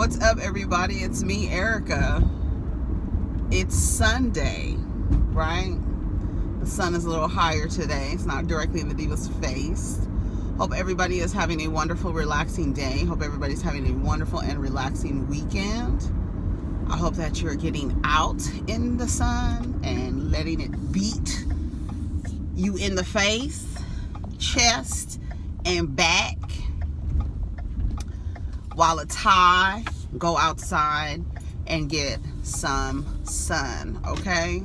What's up, everybody? It's me, Erica. It's Sunday, right? The sun is a little higher today. It's not directly in the diva's face. Hope everybody is having a wonderful, relaxing day. Hope everybody's having a wonderful and relaxing weekend. I hope that you're getting out in the sun and letting it beat you in the face, chest, and back. While it's high, go outside and get some sun, okay?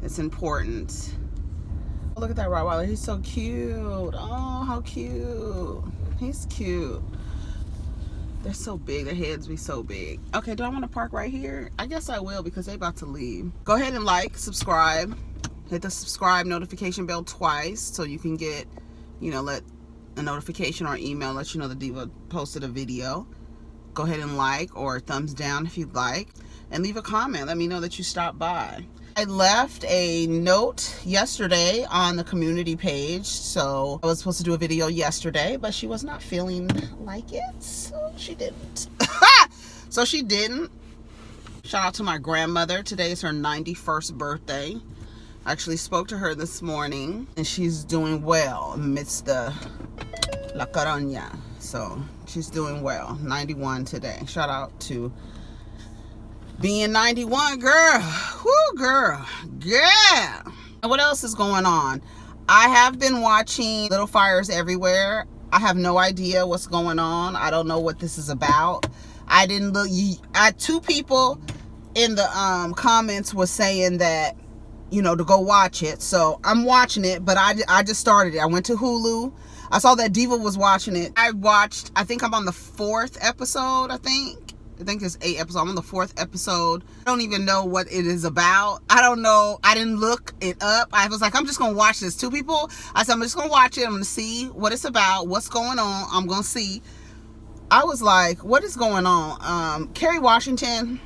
It's important. Look at that Rottweiler. He's so cute. Oh, how cute. He's cute. They're so big. Their heads be so big. Okay, do I want to park right here? I guess I will because they're about to leave. Go ahead and like, subscribe. Hit the subscribe notification bell twice so you can get, let a notification or email let you know the diva posted a video. Go ahead and like or thumbs down if you'd like, and leave a comment. Let me know that you stopped by. I left a note yesterday on the community page, so I was supposed to do a video yesterday, but she was not feeling like it, so she didn't. Shout out to my grandmother. Today is her 91st birthday. I actually spoke to her this morning, and she's doing well amidst the La Coronia. So she's doing well. 91 today. Shout out to being 91, girl. Whoo, girl. Yeah. And what else is going on? I have been watching Little Fires Everywhere. I have no idea what's going on. I don't know what this is about. I didn't look. Two people in the comments was saying that, to go watch it. So I'm watching it, but I just started it. I went to Hulu. I saw that Diva was watching it. I think I'm on the 4th episode, I think it's 8 episodes. I'm on the 4th episode. I don't even know what it is about. I don't know. I didn't look it up. I was like, I'm just going to watch this. Two people. I said, I'm just going to watch it. I'm going to see what it's about, what's going on. I'm going to see. I was like, what is going on? Kerry Washington,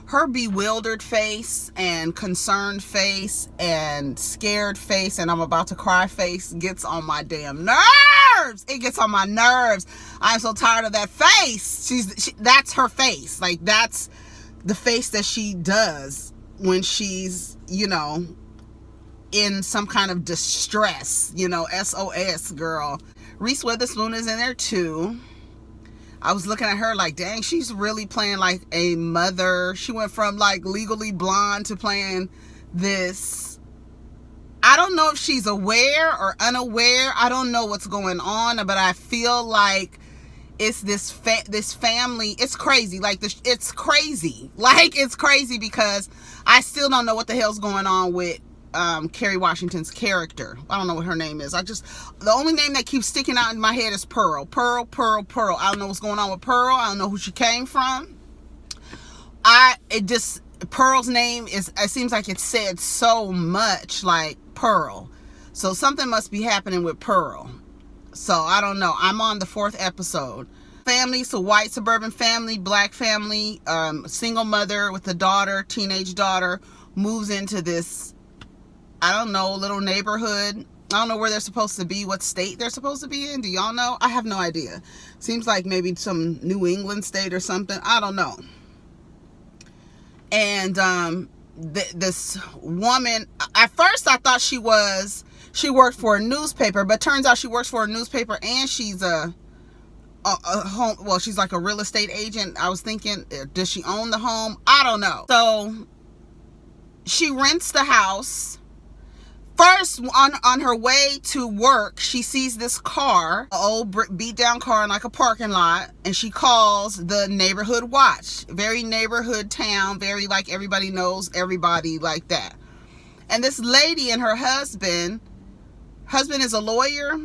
her bewildered face and concerned face and scared face and I'm about to cry face gets on my damn nerves. It gets on my nerves. I'm so tired of that face. That's her face. Like, that's the face that she does when she's, in some kind of distress, SOS, girl. Reese Witherspoon is in there too. I was looking at her like, dang, she's really playing like a mother. She went from like Legally Blonde to playing this. I don't know if she's aware or unaware. I don't know what's going on, but I feel like it's this family. It's crazy. It's crazy. It's crazy because I still don't know what the hell's going on with Kerry Washington's character. I don't know what her name is. The only name that keeps sticking out in my head is Pearl. Pearl. I don't know what's going on with Pearl. I don't know who she came from. Pearl's name it seems like it's said so much like Pearl. So something must be happening with Pearl. So I don't know. I'm on the 4th episode. Family, so white suburban family, black family, single mother with a daughter, teenage daughter, moves into this, I don't know, little neighborhood. I don't know where they're supposed to be, what state they're supposed to be in. Do y'all know? I have no idea. Seems like maybe some New England state or something. I don't know. And this woman, at first I thought she worked for a newspaper, but turns out she works for a newspaper and she's a home, well, she's like a real estate agent. I was thinking, does she own the home? I don't know. So she rents the house. First, on her way to work, she sees this car, an old beat down car in like a parking lot, and she calls the neighborhood watch. Very neighborhood town, very like everybody knows everybody like that. And this lady and her husband is a lawyer,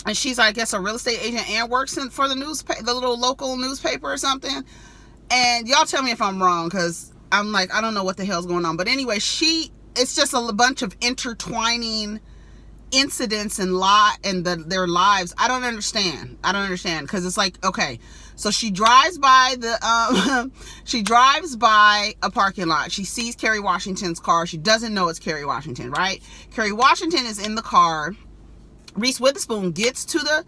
and she's, I guess, a real estate agent and works for the newspaper, the little local newspaper or something. And y'all tell me if I'm wrong, because I'm like, I don't know what the hell's going on. But anyway, it's just a bunch of intertwining incidents and their lives. I don't understand because it's like, okay, so she drives by a parking lot. She sees Kerry Washington's car. She doesn't know it's Kerry Washington, right? Kerry Washington is in the car. Reese Witherspoon gets to the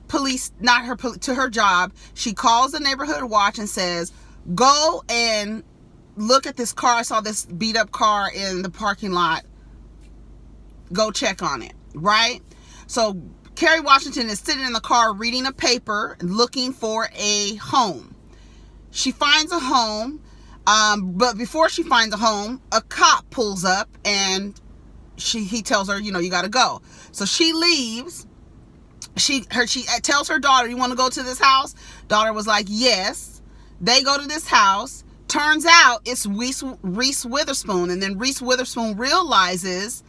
police, not her, to her job. She calls the neighborhood watch and says, go and look at this car. I saw this beat up car in the parking lot. Go check on it, right? So Kerry Washington is sitting in the car reading a paper, looking for a home. She finds a home, but before she finds a home, a cop pulls up and he tells her, you got to go. So she leaves. She tells her daughter, you want to go to this house? Daughter was like, yes. They go to this house. Turns out it's Reese Witherspoon. And then Reese Witherspoon realizes,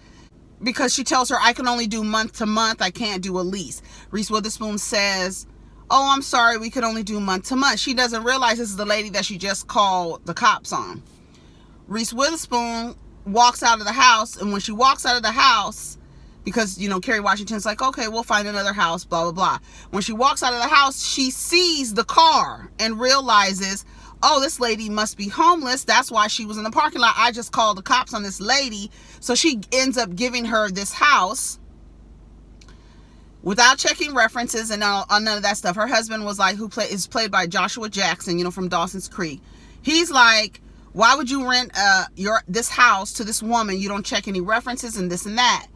because she tells her, I can only do month to month. I can't do a lease. Reese Witherspoon says, oh, I'm sorry, we could only do month to month. She doesn't realize this is the lady that she just called the cops on. Reese Witherspoon walks out of the house, and when she walks out of the house, because, Kerry Washington's like, okay, we'll find another house, blah, blah, blah. When she walks out of the house, she sees the car and realizes, oh, this lady must be homeless. That's why she was in the parking lot. I just called the cops on this lady. So she ends up giving her this house without checking references and on none of that stuff. Her husband was like, is played by Joshua Jackson, from Dawson's Creek. He's like, why would you rent this house to this woman? You don't check any references and this and that.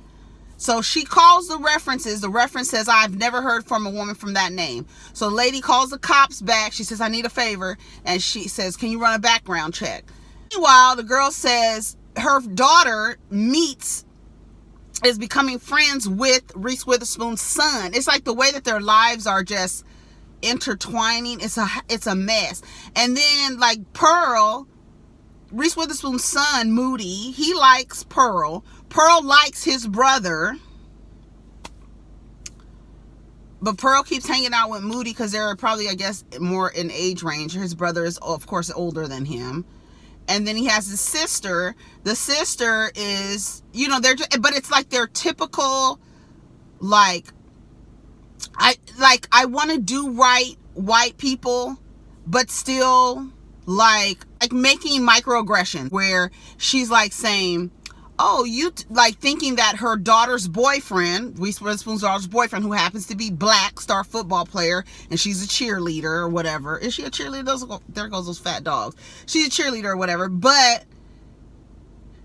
So she calls the references. The reference says, I've never heard from a woman from that name. So the lady calls the cops back. She says, I need a favor. And she says, can you run a background check? Meanwhile, the girl says her daughter is becoming friends with Reese Witherspoon's son. It's like the way that their lives are just intertwining. It's a mess. And then like Pearl, Reese Witherspoon's son, Moody, he likes Pearl. Pearl likes his brother. But Pearl keeps hanging out with Moody because they're probably, I guess, more in age range. His brother is, of course, older than him. And then he has his sister. The sister is, but it's like their typical, I want to do right white people, but still like making microaggressions where she's like saying, oh, thinking that her daughter's boyfriend, Reese Witherspoon's daughter's boyfriend, who happens to be black, star football player, and she's a cheerleader or whatever. Is she a cheerleader? There goes those fat dogs. She's a cheerleader or whatever, but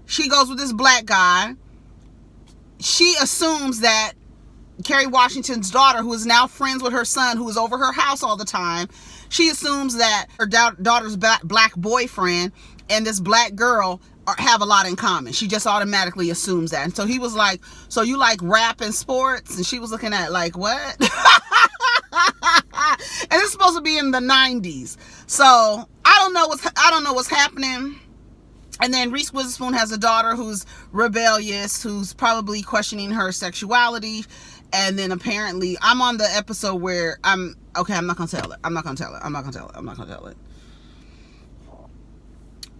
she goes with this black guy. She assumes that Kerry Washington's daughter, who is now friends with her son, who is over her house all the time, she assumes that her daughter's black boyfriend and this black girl have a lot in common. She just automatically assumes that. And so he was like, so you like rap and sports? And she was looking at like, what? And it's supposed to be in the 90s. So I don't know what's happening. And then Reese Witherspoon has a daughter who's rebellious, who's probably questioning her sexuality. And then apparently I'm on the episode where I'm not going to tell it.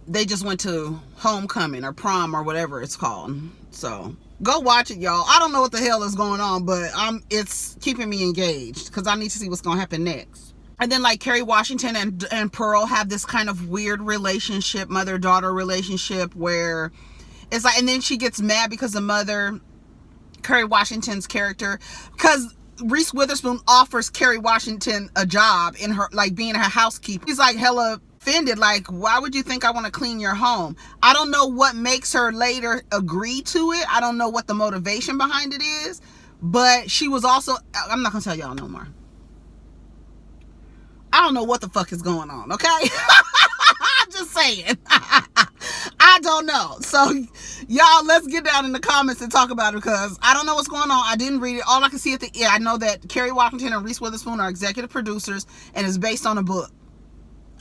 They just went to homecoming or prom or whatever it's called. So go watch it, y'all. I don't know what the hell is going on, but it's keeping me engaged because I need to see what's going to happen next. And then like Kerry Washington and Pearl have this kind of weird relationship, mother-daughter relationship, where it's like, and then she gets mad because the mother, Kerry Washington's character, because Reese Witherspoon offers Kerry Washington a job in her, like being her housekeeper. He's like hella offended, like, why would you think I want to clean your home? I don't know what makes her later agree to it. I don't know what the motivation behind it is, but she was also, I'm not gonna tell y'all no more. I don't know what the fuck is going on, okay? I'm just saying. I don't know. So y'all, let's get down in the comments and talk about it, because I don't know what's going on. I didn't read it. All I can see I know that Kerry Washington and Reese Witherspoon are executive producers, and it's based on a book.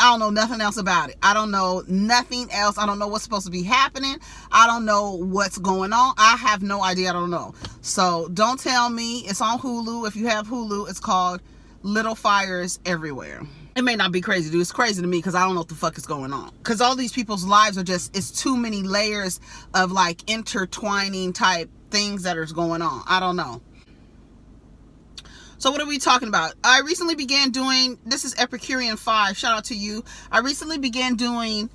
I don't know nothing else about it. I don't know nothing else. I don't know what's supposed to be happening. I don't know what's going on. I have no idea. I don't know. So don't tell me. It's on Hulu. If you have Hulu, it's called Little Fires Everywhere. It may not be crazy, dude. It's crazy to me because I don't know what the fuck is going on. Because all these people's lives are just, it's too many layers of like intertwining type things that are going on. I don't know. So what are we talking about? I recently began doing, this is Epicurean 5, shout out to you. I recently began doing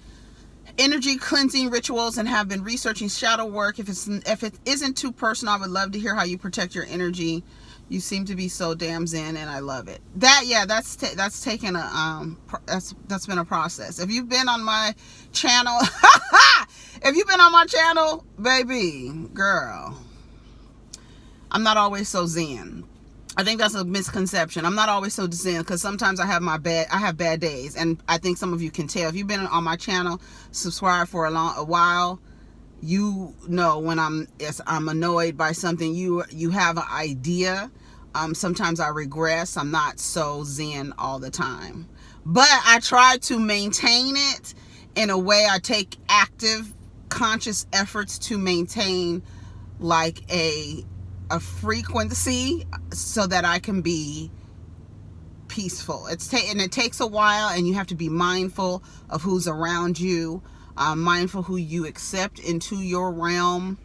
energy cleansing rituals and have been researching shadow work. If it isn't too personal, I would love to hear how you protect your energy You seem to be so damn zen, and I love it. That's taken a that's been a process. If you've been on my channel, baby girl, I'm not always so zen. I think that's a misconception. I'm not always so zen because sometimes I have bad days, and I think some of you can tell. If you've been on my channel, subscribed for a while, you know when I'm annoyed by something. You have an idea. Sometimes I regress. I'm not so zen all the time, but I try to maintain it in a way. I take active, conscious efforts to maintain like a frequency so that I can be peaceful. And it takes a while, and you have to be mindful of who's around you, mindful who you accept into your realm,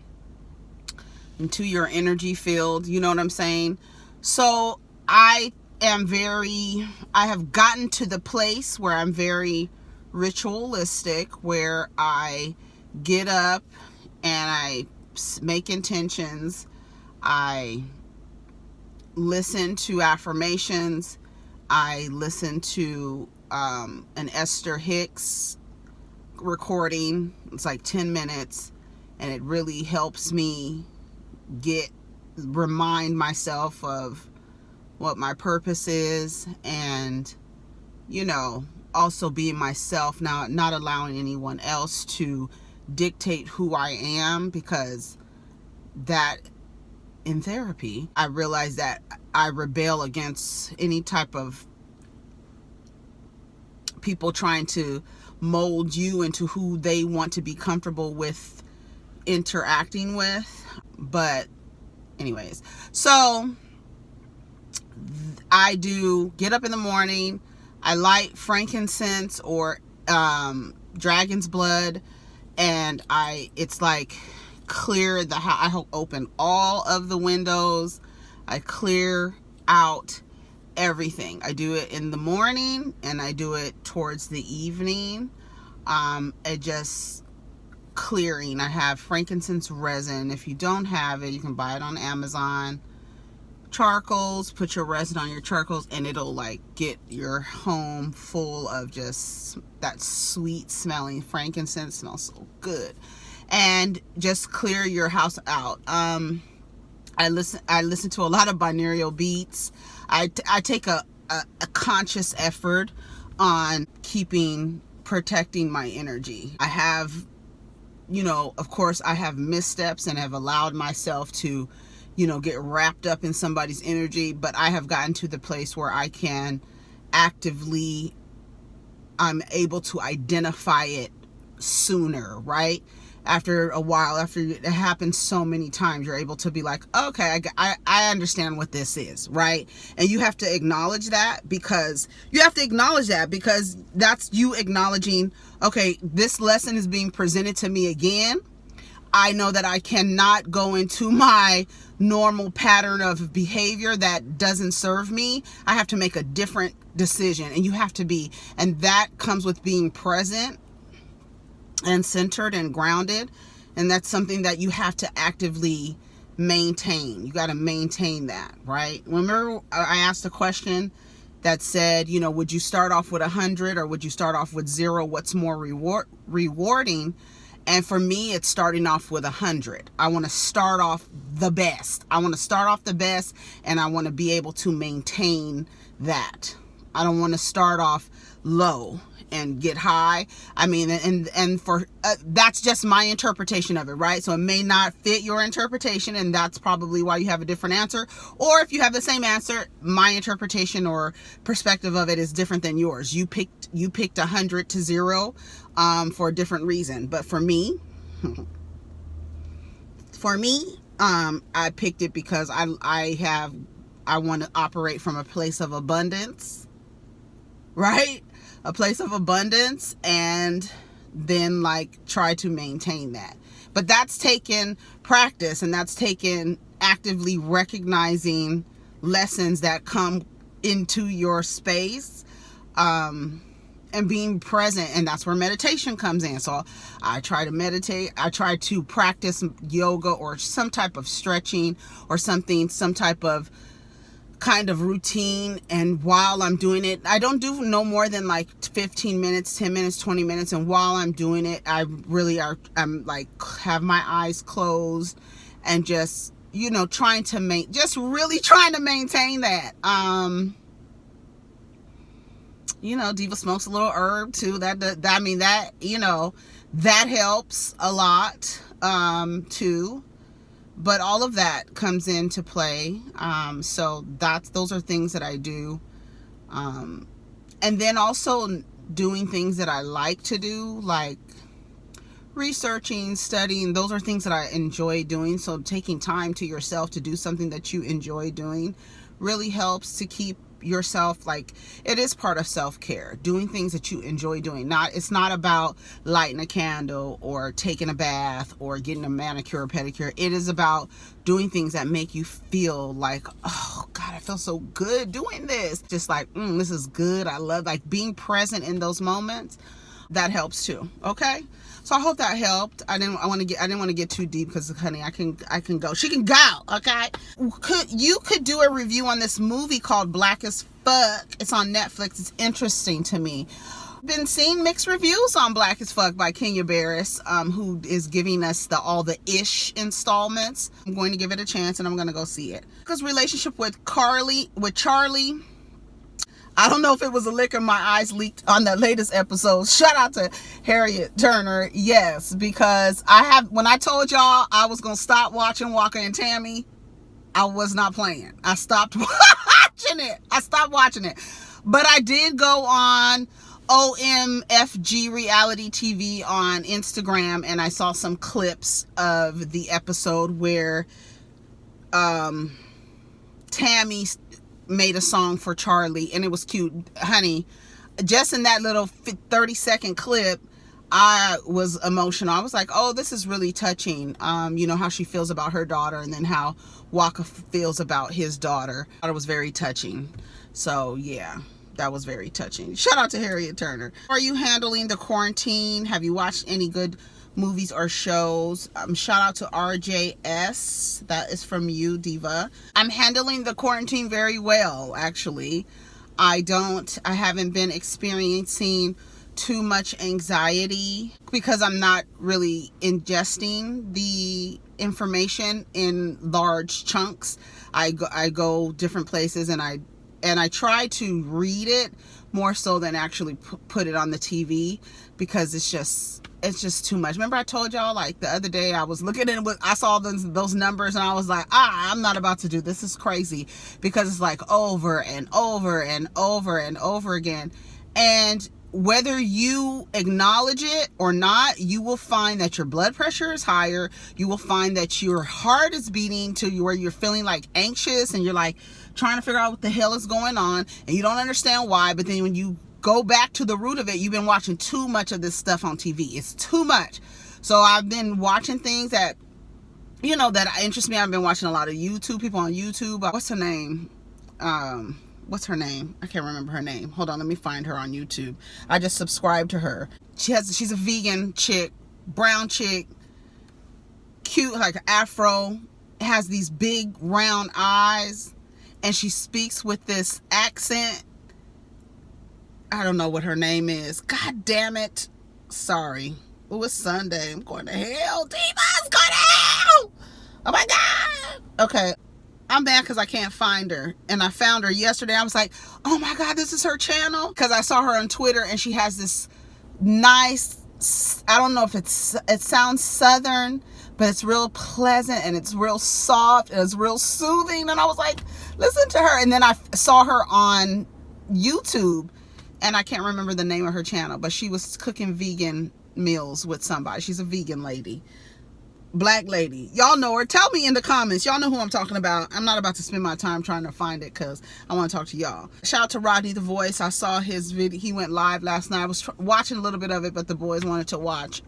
into your energy field. You know what I'm saying? So I have gotten to the place where I'm very ritualistic, where I get up and I make intentions. I listen to affirmations. I listen to an Esther Hicks recording. It's like 10 minutes, and it really helps me remind myself of what my purpose is, and also being myself, now not allowing anyone else to dictate who I am, because that in therapy I realized that I rebel against any type of people trying to mold you into who they want to be comfortable with interacting with. But anyways, so I do get up in the morning, I light frankincense or dragon's blood, and it's like clear the house. I open all of the windows. I clear out everything. I do it in the morning, and I do it towards the evening. It just clearing. I have frankincense resin. If you don't have it, you can buy it on Amazon. Charcoals, put your resin on your charcoals, and it'll like get your home full of just that sweet smelling frankincense. Smells so good. And just clear your house out. I listen to a lot of binaural beats. I take a conscious effort on protecting my energy. I have, of course, I have missteps and have allowed myself to, get wrapped up in somebody's energy, but I have gotten to the place where I can I'm able to identify it sooner, right? After a while, after it happens so many times, you're able to be like, okay, I understand what this is, right? And you have to acknowledge that, because that's you acknowledging, okay, this lesson is being presented to me again. I know that I cannot go into my normal pattern of behavior that doesn't serve me. I have to make a different decision, and that comes with being present and centered and grounded. And that's something that you have to actively maintain. You got to maintain that, right? Remember, I asked a question that said, would you start off with 100 or would you start off with 0? What's more rewarding? And for me, it's starting off with 100. I want to start off the best. And I want to be able to maintain that. I don't want to start off low and get high. I mean, and for that's just my interpretation of it, right? So it may not fit your interpretation, and that's probably why you have a different answer. Or if you have the same answer, my interpretation or perspective of it is different than yours. You picked 100 to 0 for a different reason. But for me, I picked it because I want to operate from a place of abundance, right? A place of abundance, and then try to maintain that. But that's taken practice, and that's taken actively recognizing lessons that come into your space, and being present. And that's where meditation comes in. So I try to meditate. I try to practice yoga or some type of stretching or some type of kind of routine, and while I'm doing it, I don't do no more than like 15 minutes, 10 minutes, 20 minutes, and while I'm doing it, I'm like have my eyes closed and just, you know, really trying to maintain that. You know, Diva smokes a little herb too. That you know, that helps a lot too. But all of that comes into play. So those are things that I do. And then also doing things that I like to do, like researching, studying. Those are things that I enjoy doing. So taking time to yourself to do something that you enjoy doing really helps to keep yourself, like, it is part of self-care, doing things that you enjoy doing. It's not about lighting a candle or taking a bath or getting a manicure or pedicure. It is about doing things that make you feel like, oh God, I feel so good doing this. Just like, this is good. I love, like, being present in those moments. That helps too. Okay, so I hope that helped. I didn't want to get too deep because, honey, I can go. She can go. Okay, you could do a review on this movie called Black as Fuck. It's on Netflix. It's interesting to me. Been seeing mixed reviews on Black as Fuck by Kenya Barris, who is giving us all the ish installments. I'm going to give it a chance and I'm going to go see it. Because relationship with Charlie. I don't know if it was a lick or my eyes leaked on the latest episode. Shout out to Harriet Turner. Yes, because when I told y'all I was going to stop watching Walker and Tammy, I was not playing. I stopped watching it. But I did go on OMFG Reality TV on Instagram, and I saw some clips of the episode where Tammy made a song for Charlie, and it was cute. Honey, just in that little 30-second clip, I was emotional. I was like, oh, this is really touching. You know, how she feels about her daughter, and then how Waka feels about his daughter. I thought it was very touching. So yeah, that was very touching. Shout out to Harriet Turner. How are you handling the quarantine? Have you watched any good movies or shows? Shout out to RJS. That is from you, Diva. I'm handling the quarantine very well, actually. I haven't been experiencing too much anxiety because I'm not really ingesting the information in large chunks. I go different places, and I try to read it more so than actually put it on the TV, because it's just too much. Remember I told y'all, like, the other day I was looking at it, I saw those numbers, and I was like, I'm not about to do this. Is crazy, because it's like over and over and over and over again. And whether you acknowledge it or not, you will find that your blood pressure is higher. You will find that your heart is beating to where you're feeling like anxious, and you're like trying to figure out what the hell is going on, and you don't understand why. But then when you go back to the root of it, you've been watching too much of this stuff on TV. It's too much. So I've been watching things that, you know, that interest me. I've been watching a lot of YouTube, people on YouTube. What's her name? I can't remember her name. Hold on, let me find her on YouTube. I just subscribed to her. She's a vegan chick, brown chick, cute, like afro, has these big round eyes, and she speaks with this accent. I don't know what her name is. God damn it. Sorry. It was Sunday. I'm going to hell. Diva's going to hell. Oh my God. Okay. I'm mad because I can't find her. And I found her yesterday. I was like, oh my God, this is her channel. Because I saw her on Twitter, and she has this nice, I don't know if it sounds Southern, but it's real pleasant, and it's real soft, and it's real soothing. And I was like, listen to her. And then I saw her on YouTube, and I can't remember the name of her channel, but she was cooking vegan meals with somebody. She's a vegan lady. Black lady. Y'all know her. Tell me in the comments. Y'all know who I'm talking about. I'm not about to spend my time trying to find it because I want to talk to y'all. Shout out to Rodney the Voice. I saw his video. He went live last night. I was watching a little bit of it, but the boys wanted to watch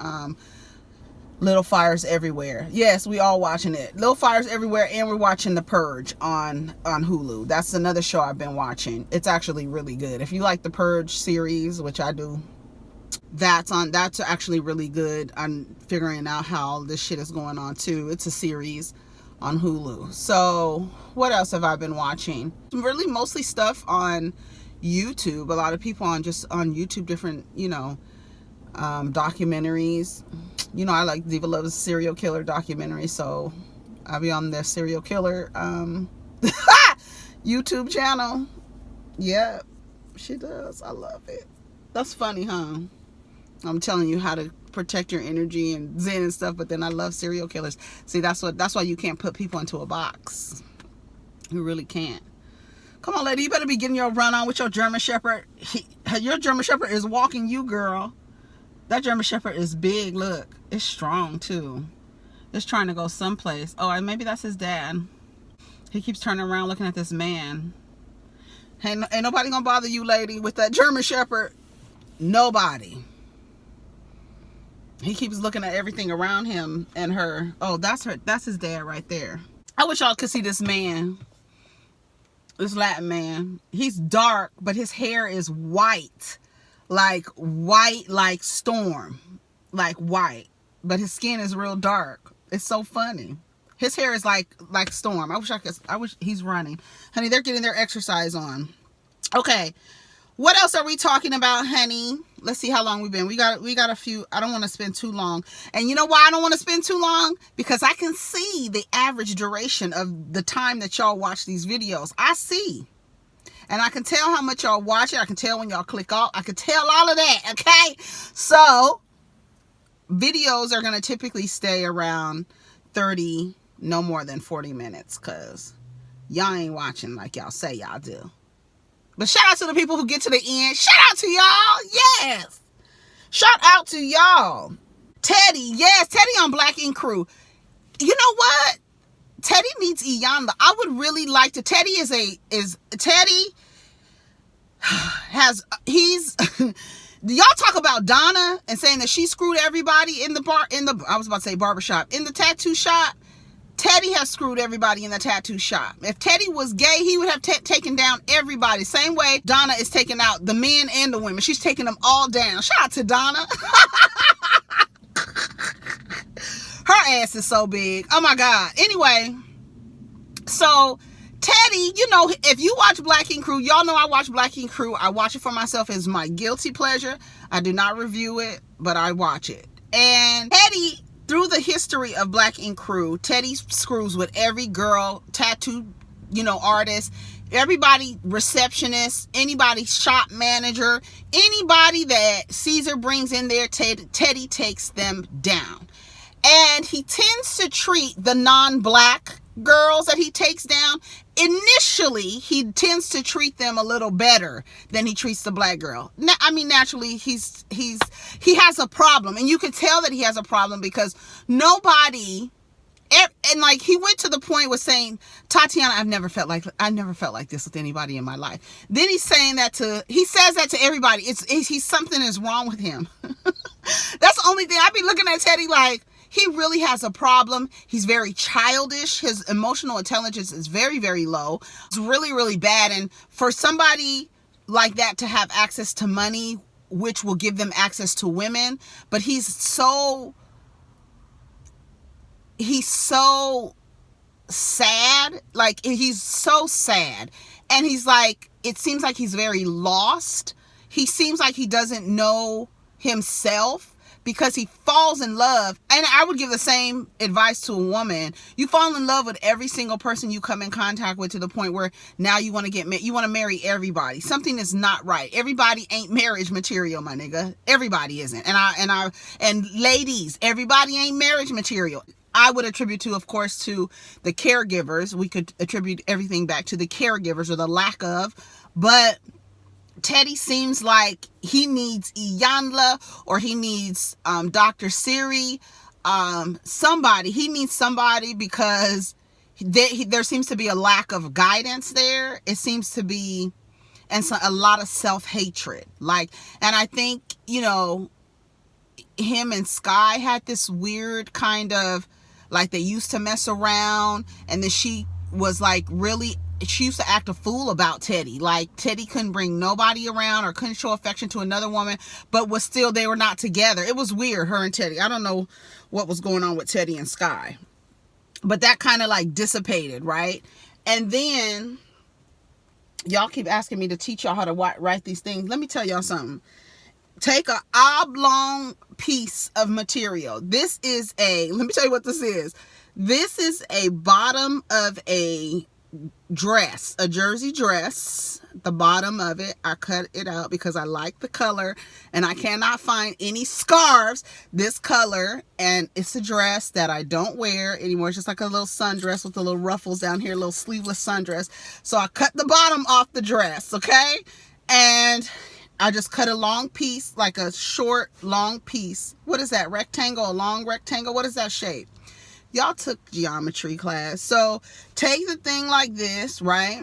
Little Fires Everywhere. Yes, we all watching it. Little Fires Everywhere, and we're watching The Purge on Hulu. That's another show I've been watching. It's actually really good. If you like the Purge series, which I do, that's actually really good. I'm figuring out how this shit is going on too. It's a series on Hulu. So what else have I been watching? Really mostly stuff on YouTube. A lot of people on YouTube, different, documentaries. I like Diva loves serial killer documentaries, so I'll be on their serial killer YouTube channel. Yeah, she does. I love it. That's funny, huh? I'm telling you how to protect your energy and zen and stuff, but then I love serial killers. See, that's why you can't put people into a box. You really can't. Come on, lady, you better be getting your run on with your German Shepherd. Your German Shepherd is walking you, girl. That German Shepherd is big. Look, it's strong too. It's trying to go someplace. Oh, maybe that's his dad. He keeps turning around looking at this man. Ain't nobody gonna bother you, lady, with that German Shepherd. Nobody. He keeps looking at everything around him and her. Oh, that's his dad right there. I wish y'all could see this man. This Latin man. He's dark, but his hair is white. Like storm. Like white. But his skin is real dark. It's so funny. His hair is like storm. I wish he's running. Honey, they're getting their exercise on. Okay. What else are we talking about, honey? Let's see how long we've been. We got a few. I don't want to spend too long. And you know why I don't want to spend too long? Because I can see the average duration of the time that y'all watch these videos. I see. And I can tell how much y'all watch it. I can tell when y'all click off. I can tell all of that, okay? So, videos are going to typically stay around 30, no more than 40 minutes. Because y'all ain't watching like y'all say y'all do. But shout out to the people who get to the end. Shout out to y'all. Yes. Shout out to y'all. Teddy. Yes. Teddy on Black Ink Crew. You know what? Teddy needs Iyanla. I would really like to. Teddy y'all talk about Donna and saying that she screwed everybody in the barbershop. In the tattoo shop. Teddy has screwed everybody in the tattoo shop. If Teddy was gay, he would have taken down everybody. Same way Donna is taking out the men and the women. She's taking them all down. Shout out to Donna. Her ass is so big. Oh my God. Anyway, so Teddy, if you watch Black Ink Crew, y'all know I watch Black Ink Crew. I watch it for myself as my guilty pleasure. I do not review it, but I watch it. And Teddy, through the history of Black Ink Crew, Teddy screws with every girl, tattoo, artist, everybody, receptionist, anybody, shop manager, anybody that Caesar brings in there, Teddy takes them down. And he tends to treat the non-black girls that he takes down, initially, he tends to treat them a little better than he treats the black girl. Naturally, he has a problem. And you can tell that he has a problem because nobody... And like he went to the point with saying, Tatiana, I never felt like this with anybody in my life. Then he says that to everybody. He's something is wrong with him. That's the only thing. I'd be looking at Teddy like, he really has a problem. He's very childish. His emotional intelligence is very, very low. It's really, really bad. And for somebody like that to have access to money, which will give them access to women, but he's so sad. Like, he's so sad. And he's like, it seems like he's very lost. He seems like he doesn't know himself because he falls in love. And I would give the same advice to a woman. You fall in love with every single person you come in contact with to the point where now you want to marry everybody. Something is not right. Everybody ain't marriage material, my nigga. Everybody isn't. And ladies, everybody ain't marriage material. I would attribute of course, to the caregivers. We could attribute everything back to the caregivers or the lack of. But Teddy seems like he needs Iyanla or he needs Dr. Siri. Somebody. He needs somebody because there seems to be a lack of guidance there. It seems to be, and so a lot of self-hatred. And I think, him and Sky had this weird kind of, like, they used to mess around, and then she was like she used to act a fool about Teddy. Like, Teddy couldn't bring nobody around or couldn't show affection to another woman, but they were not together. It was weird, her and Teddy. I don't know what was going on with Teddy and Sky. but that kind of like dissipated, right? And then y'all keep asking me to teach y'all how to write these things. Let me tell y'all something. Take an oblong piece of material. Let me tell you what this is. This is a bottom of a dress, a jersey dress. The bottom of it, I cut it out because I like the color, and I cannot find any scarves this color, and it's a dress that I don't wear anymore. It's just like a little sundress with the little ruffles down here, a little sleeveless sundress. So I cut the bottom off the dress, okay? And I just cut a long piece, like a short, long piece. What is that, rectangle, a long rectangle? What is that shape? Y'all took geometry class. So take the thing like this, right?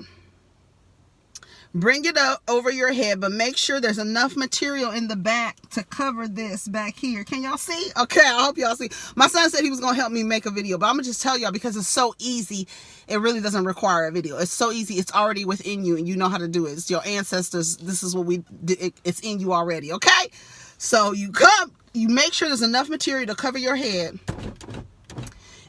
Bring it up over your head, but make sure there's enough material in the back to cover this back here. Can y'all see? Okay, I hope y'all see. My son said he was going to help me make a video, but I'm going to just tell y'all because it's so easy. It really doesn't require a video. It's so easy. It's already within you, and you know how to do it. It's your ancestors. This is what we did. It's in you already, okay? So you make sure there's enough material to cover your head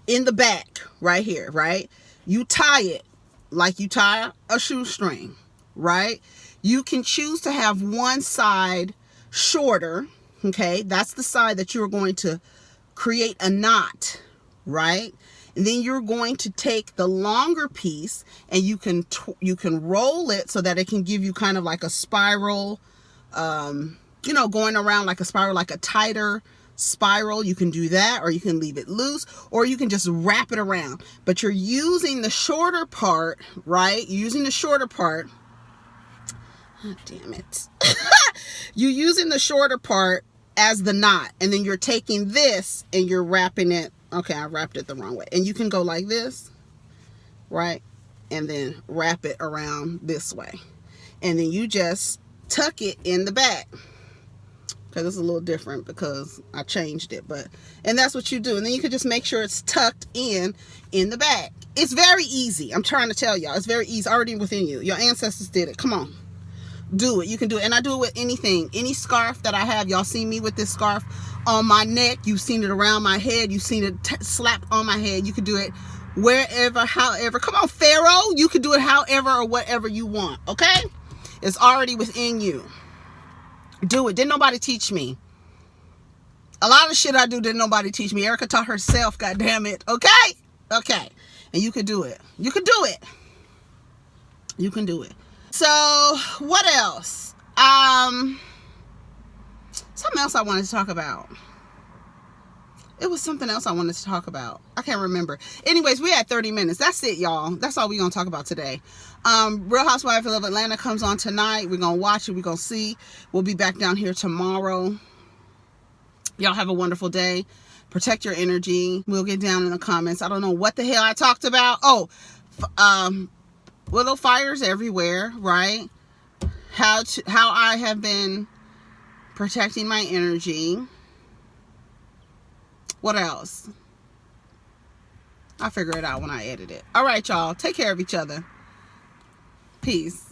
in the back right here, right? You tie it like you tie a shoestring, right? You can choose to have one side shorter, okay? That's the side that you're going to create a knot, right? And then you're going to take the longer piece and you can roll it so that it can give you kind of like a spiral, you know, going around like a spiral, like a tighter spiral. You can do that, or you can leave it loose, or you can just wrap it around. But you're using the shorter part, right? You're using the shorter part. Oh, damn it. You're using the shorter part as the knot, and then you're taking this and you're wrapping it. Okay, I wrapped it the wrong way. And you can go like this, right? And then wrap it around this way. And then you just tuck it in the back. Okay, this is a little different because I changed it, and that's what you do. And then you can just make sure it's tucked in the back. It's very easy. I'm trying to tell y'all, it's very easy, already within you. Your ancestors did it. Come on, do it. You can do it. And I do it with anything, any scarf that I have. Y'all see me with this scarf on my neck. You've seen it around my head. You've seen it slapped on my head. You can do it wherever, however. Come on, Pharaoh. You can do it however or whatever you want, okay? It's already within you. Do it. Didn't nobody teach me. A lot of shit I do didn't nobody teach me. Erica taught herself, god damn it. Okay? Okay. And you can do it. You can do it. You can do it. So, what else? Something else I wanted to talk about. It was something else I wanted to talk about. I can't remember. Anyways, we had 30 minutes. That's it, y'all. That's all we're going to talk about today. Real Housewives of Atlanta comes on tonight. We're going to watch it. We're going to see. We'll be back down here tomorrow. Y'all have a wonderful day. Protect your energy. We'll get down in the comments. I don't know what the hell I talked about. Oh, little fires everywhere, right? How I have been protecting my energy. What else? I'll figure it out when I edit it. All right, y'all. Take care of each other. Peace.